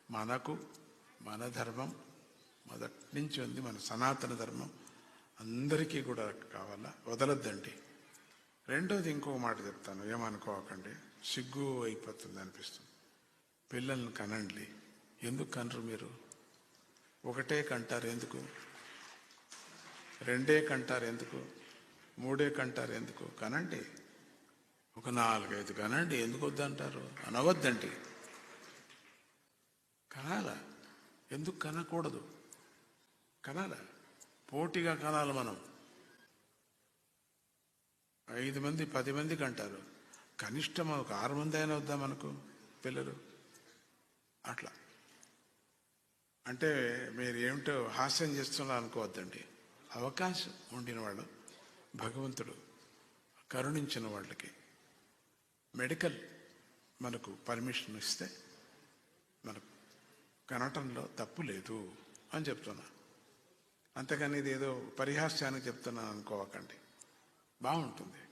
మనకు మన ధర్మం మొదటి నుంచి ఉంది, మన సనాతన ధర్మం అందరికీ కూడా కావాలా, వదలొద్దండి. రెండోది ఇంకో మాట చెప్తాను, ఏమనుకోకండి, సిగ్గు అయిపోతుంది అనిపిస్తుంది. పిల్లల్ని కనండి. ఎందుకు కనరు మీరు? ఒకటే కంటారు ఎందుకు? రెండే కంటారు ఎందుకు? మూడే కంటారు ఎందుకు? కనండి. ఒక 4-5 కనండి. ఎందుకు వద్దంటారు? అనవద్దండి. కనాల. ఎందుకు కనకూడదు? కనాల. పోటీగా కనాలి. మనం 5 మంది 10 మంది కంటారు, కనిష్టం ఒక 6 మంది అయినా వద్దా మనకు పిల్లలు? అట్లా అంటే మీరు ఏమిటో హాస్యం చేస్తున్నా అనుకోవద్దండి. అవకాశం ఉండిన వాళ్ళు, భగవంతుడు కరుణించిన వాళ్ళకి మెడికల్ మనకు పర్మిషన్ ఇస్తే మనకు కనటంలో తప్పు లేదు అని చెప్తున్నా. అంతేగాని ఇది ఏదో పరిహాస్యానికి చెప్తున్నాను అనుకోవకండి. బాగుంటుంది.